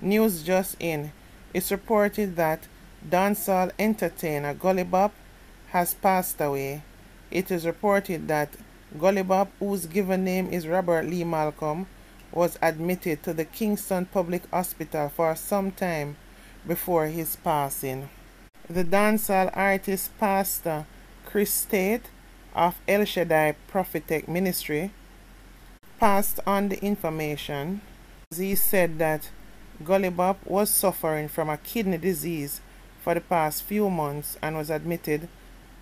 News just in. It's reported that dancehall entertainer GULLYBOP has passed away. It is reported that GULLYBOP, whose given name is Robert Lee Malcolm, was admitted to the Kingston Public Hospital for some time before his passing. The dancehall artist Pastor Chris State of El Shaddai Prophetic Ministry passed on the information. He said that GULLYBOP was suffering from a kidney disease for the past few months and was admitted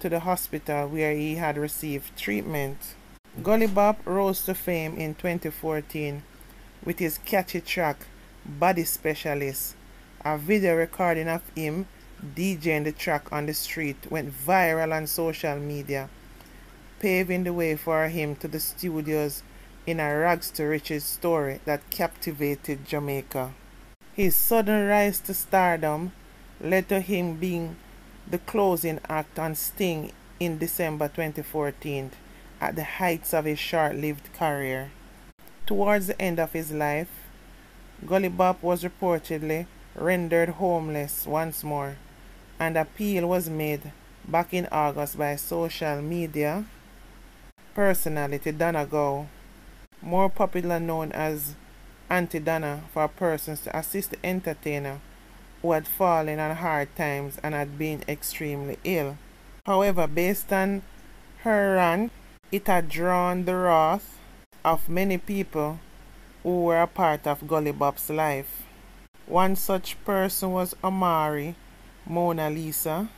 to the hospital where he had received treatment. GULLYBOP rose to fame in 2014 with his catchy track Body Specialist. A video recording of him DJing the track on the street went viral on social media, paving the way for him to the studios in a rags to riches story that captivated Jamaica. His sudden rise to stardom led to him being the closing act on Sting in December 2014 at the heights of his short-lived career. Towards the end of his life, GULLYBOP was reportedly rendered homeless once more, and appeal was made back in August by social media personality Donna Go, more popular known as Auntie Donna, for persons to assist the entertainer who had fallen on hard times and had been extremely ill. However, based on her rant, it had drawn the wrath of many people who were a part of GULLYBOP's life. One such person was Amari Mona Lisa,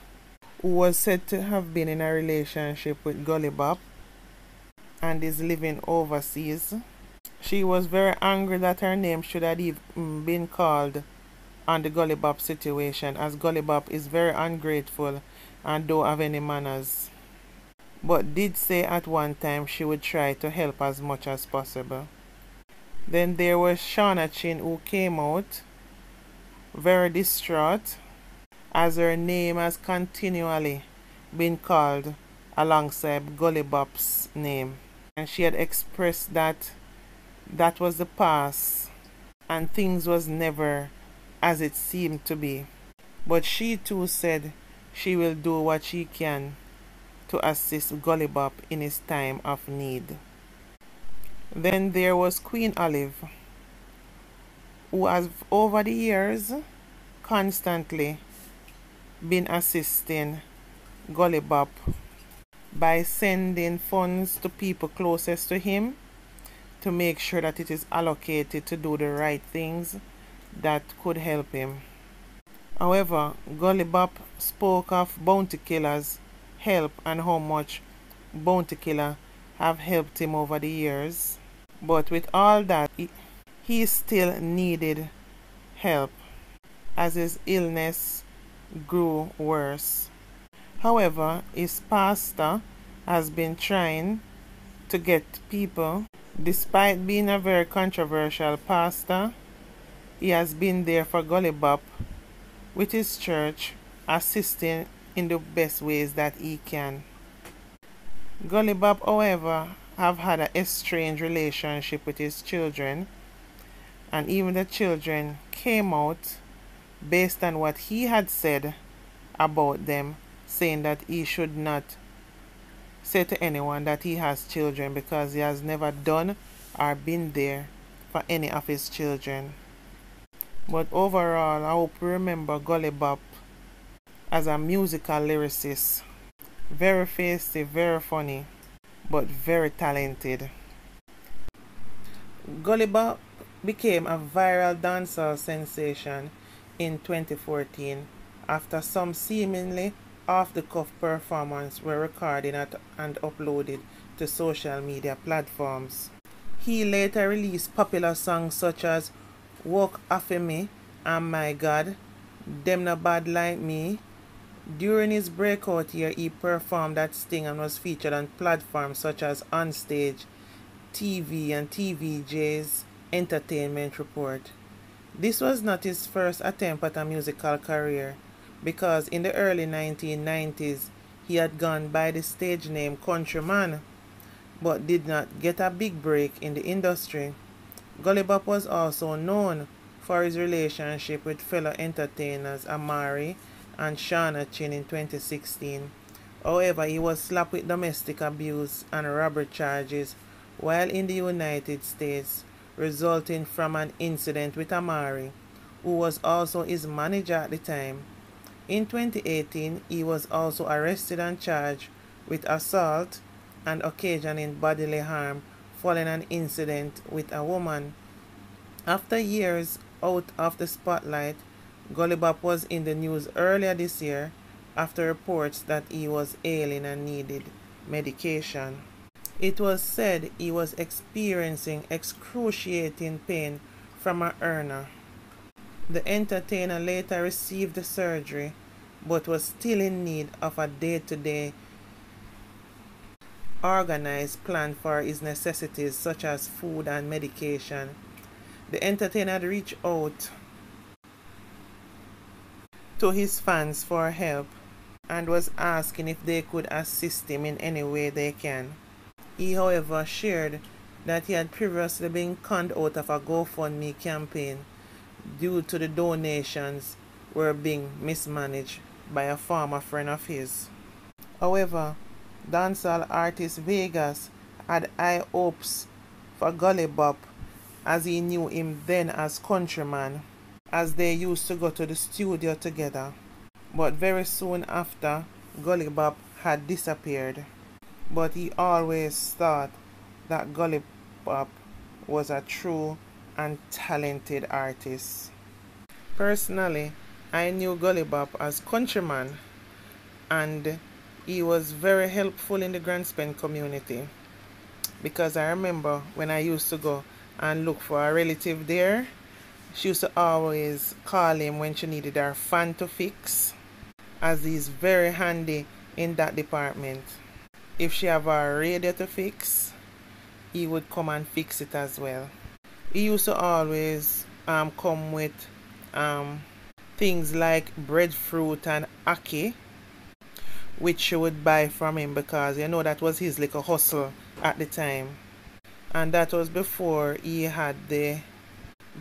who was said to have been in a relationship with GULLYBOP and is living overseas. She was very angry that her name should have even been called on the GULLYBOP situation, as GULLYBOP is very ungrateful and don't have any manners, but did say at one time she would try to help as much as possible. Then there was Shauna Chin, who came out very distraught as her name has continually been called alongside GULLYBOP's name, and she had expressed that that was the past and things was never as it seemed to be, but she too said she will do what she can to assist GULLYBOP in his time of need. Then there was Queen Olive, who has over the years constantly been assisting GULLYBOP by sending funds to people closest to him to make sure that it is allocated to do the right things that could help him. However, GULLYBOP spoke of bounty killers' help and how much bounty killer have helped him over the years, but with all that, he still needed help as his illness grew worse. However, his pastor has been trying to get people. Despite being a very controversial pastor, he has been there for GULLYBOP with his church, assisting in the best ways that he can. GULLYBOP, however, have had an estranged relationship with his children, and even the children came out based on what he had said about them, saying that he should not say to anyone that he has children because he has never done or been there for any of his children. But overall, I hope you remember GULLYBOP as a musical lyricist. Very feisty, very funny, but very talented. GULLYBOP became a viral dancehall sensation in 2014 after some seemingly off-the-cuff performances were recorded and uploaded to social media platforms. He later released popular songs such as Walk After Me and My God, Them No Bad Like Me. During his breakout year, he performed at Sting and was featured on platforms such as Onstage, TV, and TVJ's Entertainment Report. This was not his first attempt at a musical career, because in the early 1990s he had gone by the stage name Countryman, but did not get a big break in the industry. GULLYBOP was also known for his relationship with fellow entertainers Amari and Shauna Chin in 2016. However, he was slapped with domestic abuse and robbery charges while in the United States, resulting from an incident with Amari, who was also his manager at the time. In 2018, he was also arrested and charged with assault and occasioning bodily harm following an incident with a woman. After years out of the spotlight, GULLYBOP was in the news earlier this year after reports that he was ailing and needed medication. It was said he was experiencing excruciating pain from a hernia. The entertainer later received the surgery but was still in need of a day-to-day organized plan for his necessities such as food and medication. The entertainer had reached out to his fans for help and was asking if they could assist him in any way they can. He, however, shared that he had previously been conned out of a GoFundMe campaign due to the donations were being mismanaged by a former friend of his. However, dancehall artist Vegas had high hopes for GULLYBOP as he knew him then as Countryman, as they used to go to the studio together. But very soon after, GULLYBOP had disappeared. But he always thought that GULLYBOP was a true and talented artist. Personally, I knew GULLYBOP as Countryman, and he was very helpful in the Grand Spend community, because I remember when I used to go and look for a relative there, she used to always call him when she needed her fan to fix, as he's very handy in that department. If she have a radio to fix, he would come and fix it as well. He used to always come with things like breadfruit and ackee, which she would buy from him because you know that was his little hustle at the time. And that was before he had the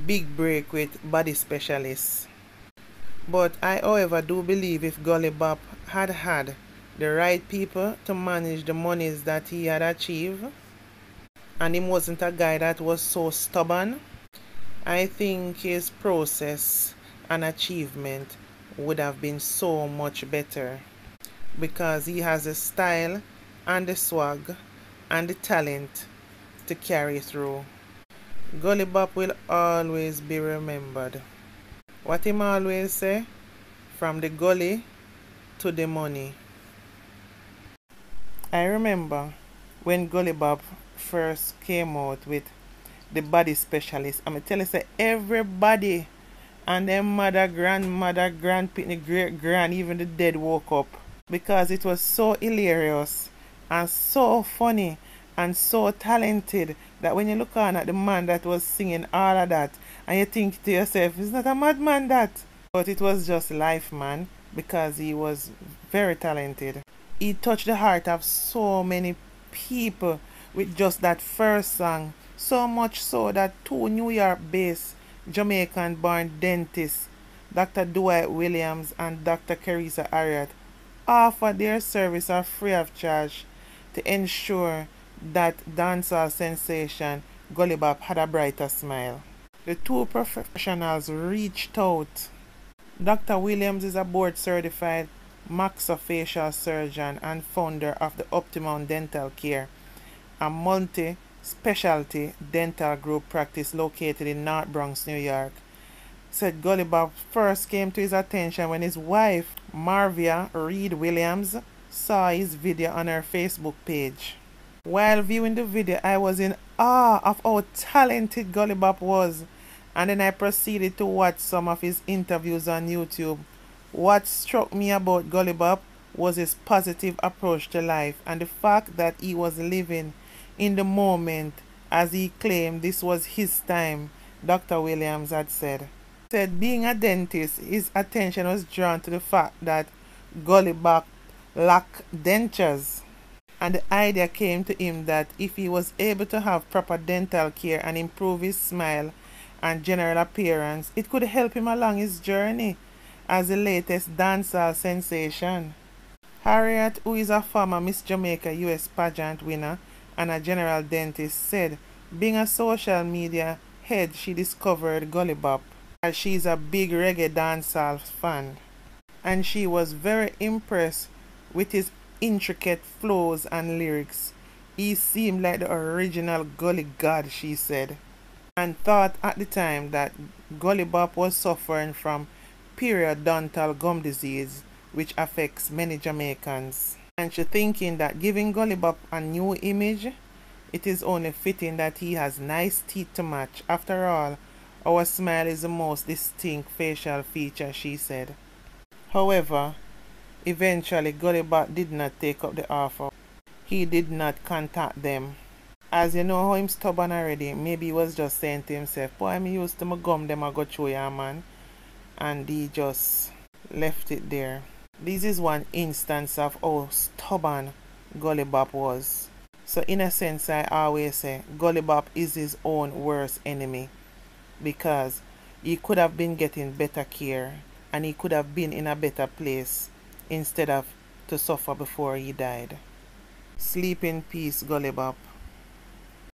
big break with body specialists. But I, however, do believe if GULLYBOP had the right people to manage the monies that he had achieved, and him wasn't a guy that was so stubborn, I think his process and achievement would have been so much better, because he has the style and the swag and the talent to carry through. GULLYBOP will always be remembered. What him always say? From the gully to the money. I remember when GULLYBOP first came out with the body specialist. I'm tell you, say everybody and their mother, grandmother, grandpitney, great grand, even the dead woke up, because it was so hilarious and so funny and so talented that when you look on at the man that was singing all of that, and you think to yourself, is not a madman that? But it was just life, man, because he was very talented. He touched the heart of so many people with just that first song, so much so that two New York-based Jamaican-born dentists, Dr. Dwight Williams and Dr. Carissa Harriet, offered their service are free of charge to ensure that dancehall sensation GULLYBOP had a brighter smile. The two professionals reached out. Dr. Williams is a board-certified maxillofacial surgeon and founder of the Optimum Dental Care, a multi-specialty dental group practice located in North Bronx, New York. Said GULLYBOP first came to his attention when his wife, Marvia Reed Williams, saw his video on her Facebook page. While viewing the video, I was in awe of how talented GULLYBOP was, and then I proceeded to watch some of his interviews on YouTube. What struck me about GULLYBOP was his positive approach to life and the fact that he was living in the moment, as he claimed this was his time, Dr. Williams had said. Said being a dentist, his attention was drawn to the fact that GULLYBOP lacked dentures. And the idea came to him that if he was able to have proper dental care and improve his smile and general appearance, it could help him along his journey as the latest dancehall sensation. Harriet, who is a former Miss Jamaica US pageant winner and a general dentist, said being a social media head she discovered GULLYBOP as she is a big reggae dancehall fan, and she was very impressed with his intricate flows and lyrics. He seemed like the original gully god, she said, and thought at the time that GULLYBOP was suffering from periodontal gum disease, which affects many Jamaicans. And she thinking that giving GULLYBOP a new image, it is only fitting that he has nice teeth to match. After all, our smile is the most distinct facial feature, she said. However, eventually GULLYBOP did not take up the offer. He did not contact them. As you know how him stubborn already, maybe he was just saying to himself, boy, I'm used to my gum, them I go through ya, man. And he just left it there. This is one instance of how stubborn GULLYBOP was. So in a sense, I always say GULLYBOP is his own worst enemy, because he could have been getting better care and he could have been in a better place instead of to suffer before he died. Sleep in peace, GULLYBOP.